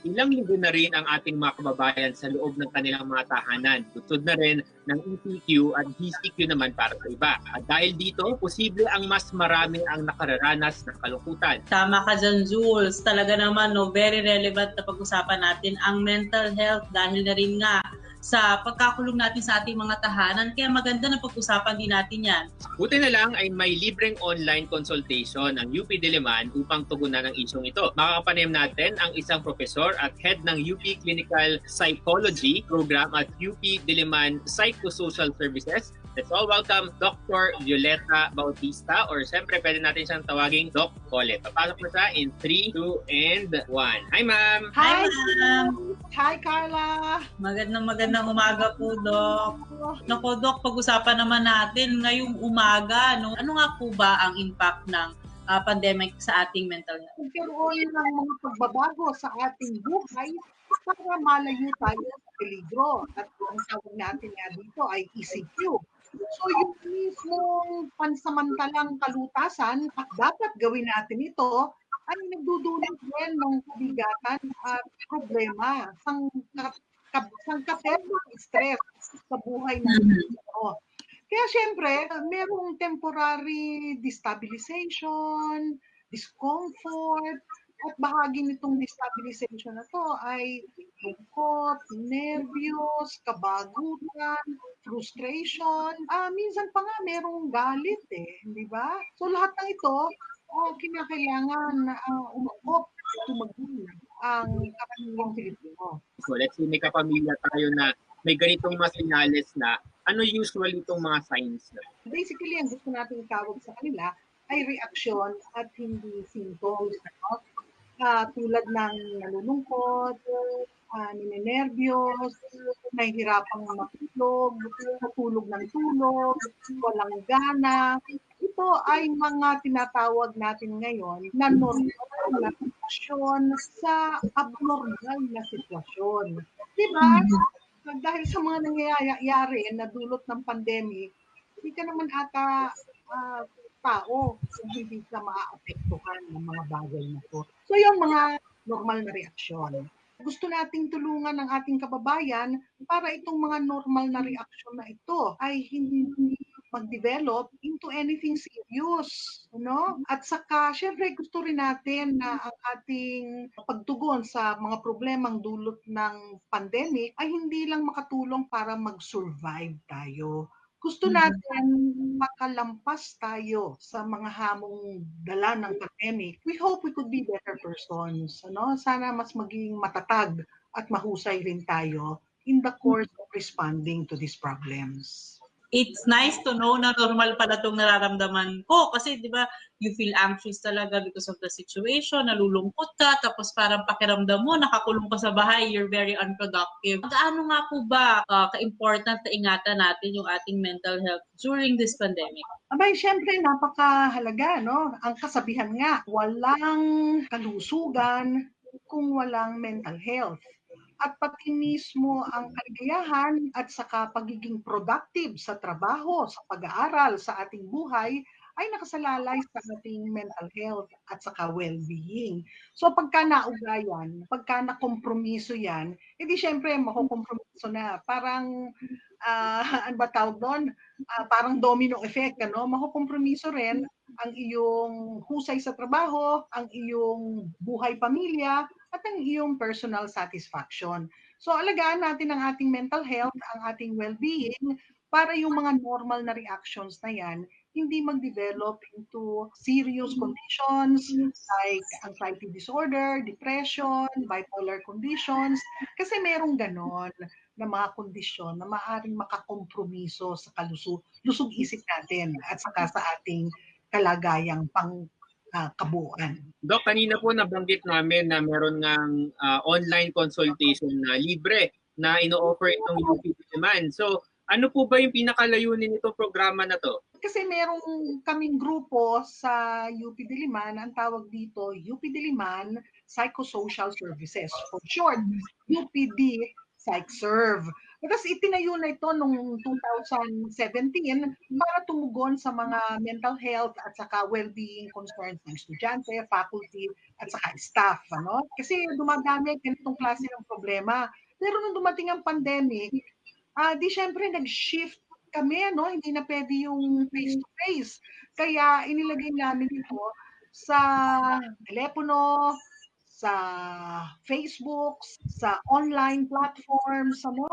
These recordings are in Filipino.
ilang linggo na rin ang ating mga kababayan sa loob ng kanilang mga tahanan. Tutod na rin ng EPQ at GCQ naman para sa iba. At dahil dito, posible ang mas marami ang nakararanas ng kalungkutan. Tama ka dyan, Jules. Talaga naman, no, very relevant na pag-usapan natin ang mental health dahil na rin nga sa pagkakulong natin sa ating mga tahanan. Kaya maganda na pag-usapan din natin yan. Buti na lang ay may libreng online consultation ang UP Diliman upang tugunan ang isyong ito. Makakapanayam natin ang isang profesor at head ng UP Clinical Psychology Program at UP Diliman Psychosocial Services. Let's all welcome Dr. Violeta Bautista, or siyempre pwede natin siyang tawaging Doc Colet. Papasok na siya in 3, 2, and 1. Hi, ma'am! Hi, ma'am! Hi, Carla! Magandang umaga po, Doc. Naku, Doc, pag-usapan naman natin ngayong umaga. No? Ano nga po ba ang impact ng pandemic sa ating mental health? Nagkaroon ng mga pagbabago sa ating buhay para malayo tayo sa peligro. At ang tawag natin nga dito ay ECQ. So yung mismong pansamantalang kalutasan at dapat gawin natin ito ay nagdudulot din ng kabigatan at problema sangkapetong stress sa buhay natin. Kaya syempre, merong temporary destabilization, discomfort, at bahagi nitong destabilization na to ay lungkot, nervyos, kabagutan, frustration. Minsan pa nga merong galit di ba? So lahat ng ito, kinakailangan umukop, tumagin ang karaniwang Pilipino. So let's say may kapamilya tayo na may ganitong mga senyales na ano usually itong mga signs na? Basically, ang gusto natin itawag sa kanila ay reaksyon at hindi symptoms. Tulad ng nalulungkot, ninenervyos, nahihirapang matulog, natulog ng tulog, walang gana. Ito ay mga tinatawag natin ngayon na normal na sitwasyon sa abnormal na sitwasyon. Diba? Dahil sa mga nangyayari na dulot ng pandemic, hindi ka naman ata tao kung hindi ka maaapektuhan ng mga bagay na to. So yung mga normal na reaksyon. Gusto nating tulungan ng ating kababayan para itong mga normal na reaksyon na ito ay hindi mag-develop into anything serious. No? At saka, syempre gusto rin natin na ang ating pagtugon sa mga problemang dulot ng pandemic ay hindi lang makatulong para mag-survive tayo. Gusto natin makalampas tayo sa mga hamong dala ng pandemic. We hope we could be better persons. Sana mas maging matatag at mahusay rin tayo in the course of responding to these problems. It's nice to know na normal pala itong nararamdaman ko. Kasi, di ba, you feel anxious talaga because of the situation, nalulungkot ka, tapos parang pakiramdam mo, nakakulong ka sa bahay, you're very unproductive. Gaano nga po ba ka-important na ingatan natin yung ating mental health during this pandemic? Abay, syempre, napakahalaga, no? Ang kasabihan nga, walang kalusugan kung walang mental health. At pati mismo ang kaligayahan at saka pagiging productive sa trabaho, sa pag-aaral, sa ating buhay ay nakasalalay sa ating mental health at saka well-being. So pagka naugayan, pagka nakompromiso yan, edi syempre makukompromiso na. Parang, ano ba tawag doon? Parang domino effect, makukompromiso rin ang iyong husay sa trabaho, ang iyong buhay pamilya, at ang iyong personal satisfaction. So alagaan natin ang ating mental health, ang ating well-being, para yung mga normal na reactions na yan, hindi mag-develop into serious conditions like anxiety disorder, depression, bipolar conditions, kasi merong ganon na mga kondisyon na maaaring makakompromiso sa lusog isip natin at saka sa ating kalagayang kabuuan. Dok, kanina po nabanggit namin na meron ngang online consultation na libre na ino-offer itong UP Diliman. So, ano po ba yung pinakalayunin nitong programa na to? Kasi merong kaming grupo sa UP Diliman, ang tawag dito UP Diliman Psychosocial Services. For short, UPD PsychServe. Tapos itinayo na ito noong 2017 para tumugon sa mga mental health at saka well-being concerns ng estudyante, faculty, at saka staff. Ano? Kasi dumadami ganitong klase ng problema. Pero nung dumating ang pandemic, di syempre nag-shift kami, no? Hindi na pwede yung face-to-face. Kaya inilagay namin ito sa telepono, sa Facebook, sa online platforms, ano?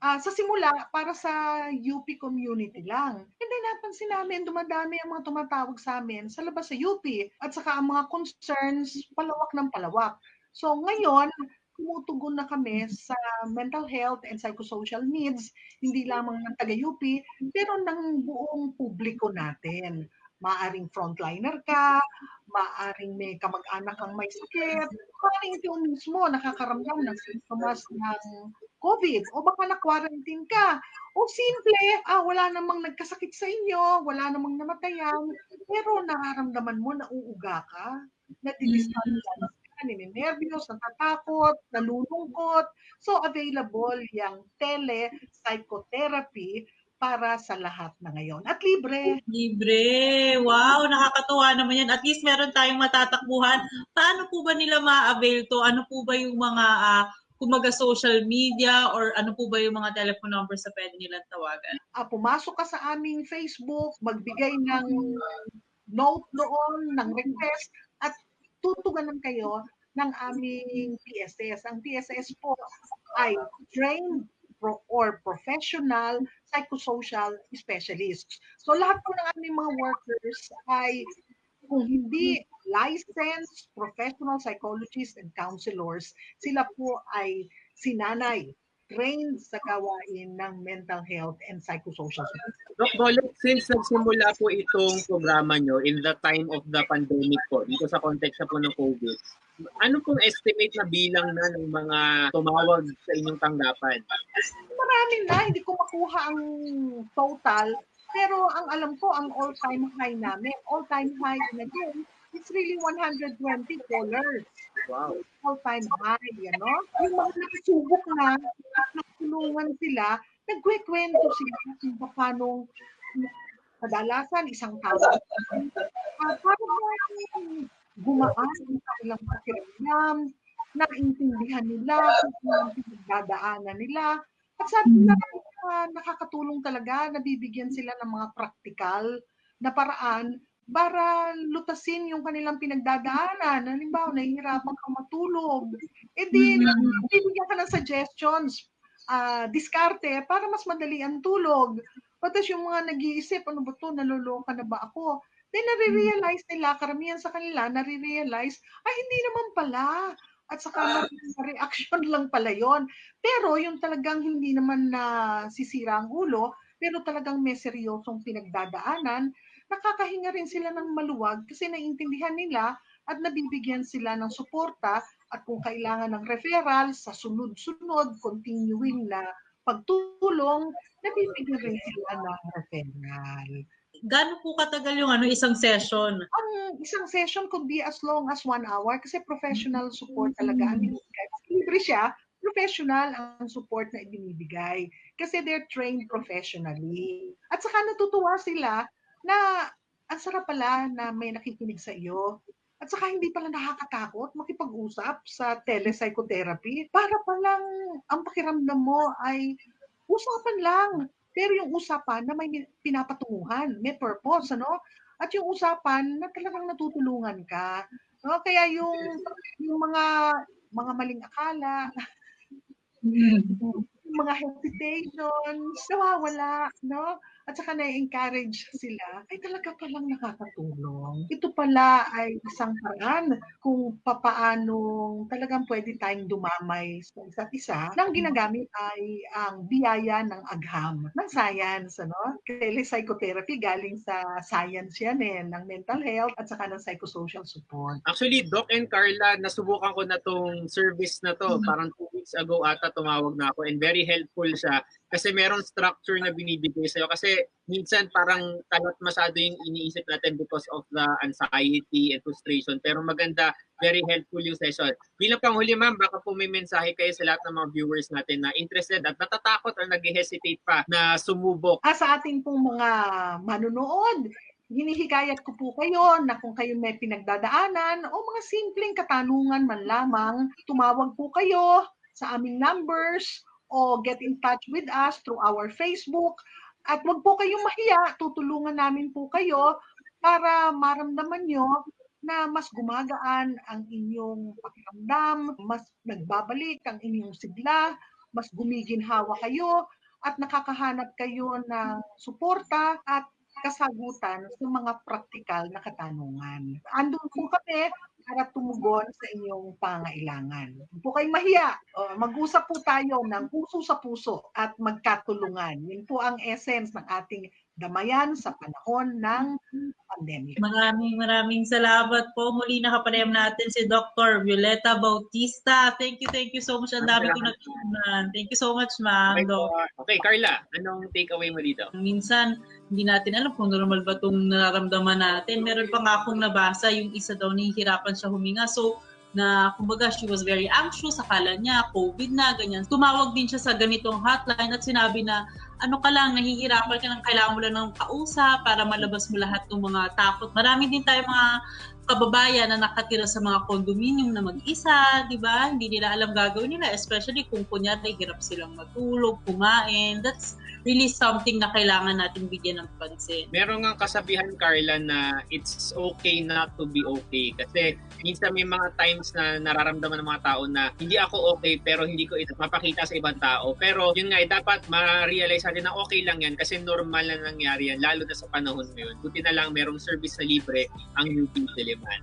Sa simula, para sa UP community lang. And then napansin namin, dumadami ang mga tumatawag sa amin sa labas sa UP at saka ang mga concerns palawak ng palawak. So ngayon, tumutugon na kami sa mental health and psychosocial needs, hindi lamang ng taga-UP, pero ng buong publiko natin. Maaring frontliner ka, maaring may kamag-anak kang may sakit, maaring ito mismo nakakaramdam ng sintomas ng COVID o baka na-quarantine ka. O simple, wala namang nagkasakit sa inyo, wala namang namatayan, pero nararamdaman mo na uuga ka, nadidistract ka, nininervyos, natatakot, nalulungkot. So available yung tele-psychotherapy para sa lahat na ngayon. At libre. Libre. Wow, nakakatuwa naman yan. At least meron tayong matatakbuhan. Paano po ba nila ma-avail to? Ano po ba yung mga kumaga social media or ano po ba yung mga telephone numbers na pwede nilang tawagan? Pumasok ka sa aming Facebook, magbigay ng note doon, ng request, at tutuganan kayo ng aming PSS. Ang PSS po ay trained or professional psychosocial specialists. So lahat po ng aming mga workers ay kung hindi licensed professional psychologists and counselors, sila po ay sinanay, trained sa gawain ng mental health and psychosocial support. Doc Bolet, since nagsimula po itong programa nyo in the time of the pandemic po, dito sa context po ng COVID, ano pong estimate na bilang na ng mga tumawag sa inyong tanggapan? Marami na, hindi ko makuha ang total, pero ang alam ko, ang all-time high namin, all-time high na din, it's really 120 callers. Wow. All-time high, ano? Yung mga nakasubok na, natulungan sila, nagkwekwento sila kung paano kadalasan isang tao. Para gumaan ang kanilang pakiramdam, naintindihan nila kung ano ang pinagdadaanan nila. At sabi nila, nakakatulong talaga, nabibigyan sila ng mga praktikal na paraan para lutasin yung kanilang pinagdadaanan. Halimbawa, nahihirapan kang matulog. E di, bibigyan ka ng suggestions, diskarte, para mas madali ang tulog. Tapos yung mga nag-iisip, ano ba to, naloloka na ba ako? Then nare-realize nila, karamihan sa kanila, nare-realize, hindi naman pala. At saka reaction lang pala yon. Pero yung talagang hindi naman na sisira ang ulo, pero talagang may seryosong pinagdadaanan, nakakahinga rin sila ng maluwag kasi naiintindihan nila at nabibigyan sila ng suporta at kung kailangan ng referral sa sunod-sunod, continuing na pagtulong, nabibigyan rin sila ng referral. Gano'n po katagal yung isang session? Ang isang session could be as long as 1 hour kasi professional support talaga ang binibigay. Libre siya, professional ang support na ibinibigay kasi they're trained professionally. At saka natutuwa sila na ang sarap pala na may nakikinig sa iyo. At saka hindi pala nakakatakot makipag-usap sa telepsychotherapy. Para palang ang pakiramdam mo ay usapan lang. Pero yung usapan na may pinapatunguhan, may purpose, ano? At yung usapan na talagang natutulungan ka. No? Kaya yung mga maling akala, yung mga hesitations, nawawala, no? At saka na-encourage sila, ay talaga palang nakakatulong. Ito pala ay isang paraan kung papaanong talagang pwede tayong dumamay sa isa't isa. Ang ginagamit ay ang biyaya ng agham, ng science, ano? Telepsychotherapy galing sa science yan ng mental health at saka ng psychosocial support. Actually, Doc and Carla, nasubukan ko na tong service na to. Parang 2 weeks ago ata tumawag na ako and very helpful siya kasi merong structure na binibigay sa'yo. Kasi minsan parang kalat masyado yung iniisip natin because of the anxiety and frustration. Pero maganda, very helpful yung session. Bilang panghuli ma'am, baka po may mensahe kayo sa lahat ng mga viewers natin na interested at natatakot or nag-hesitate pa na sumubok. Sa ating pong mga manunood, hinihikayat ko po kayo na kung kayo may pinagdadaanan o mga simpleng katanungan man lamang, tumawag po kayo sa aming numbers o get in touch with us through our Facebook. At wag po kayong mahiya, tutulungan namin po kayo para maramdaman nyo na mas gumagaan ang inyong pakiramdam, mas nagbabalik ang inyong sigla, mas gumiginhawa kayo, at nakakahanap kayo ng suporta at kasagutan sa mga praktikal na katanungan. Andun po kami para tumugon sa inyong pangailangan. Huwag po kayong mahiya. Mag-usap po tayo ng puso sa puso at magkatulungan. Yun po ang essence ng ating damayan sa panahon ng pandemic. Maraming salamat po. Muli nakapanayam natin si Dr. Violeta Bautista. Thank you so much. Ang dami ko natutunan. Thank you so much, ma'am. Okay, Carla, anong takeaway mo dito? Minsan, hindi natin alam kung normal ba itong nararamdaman natin. Meron pa nga akong nabasa, yung isa daw nahihirapan siya huminga. So, na kumbaga she was very anxious, akala niya COVID na, ganyan. Tumawag din siya sa ganitong hotline at sinabi na ano ka lang, nahihirapan ka lang, kailangan mo lang ng kausap para malabas mo lahat ng mga takot. Marami din tayo mga kababayan na nakatira sa mga condominium na mag-isa, di ba? Hindi nila alam gagawin nila, especially kung kunyari hirap silang matulog, kumain. That's really something na kailangan natin bigyan ng pansin. Meron nga kasabihan, Carla, na it's okay not to be okay. Kasi minsan may mga times na nararamdaman ng mga tao na hindi ako okay pero hindi ko ito mapakita sa ibang tao. Pero yun nga, dapat ma-realize natin na okay lang yan kasi normal na nangyari yan, lalo na sa panahon ngayon. Buti na lang merong service na libre ang UP Diliman.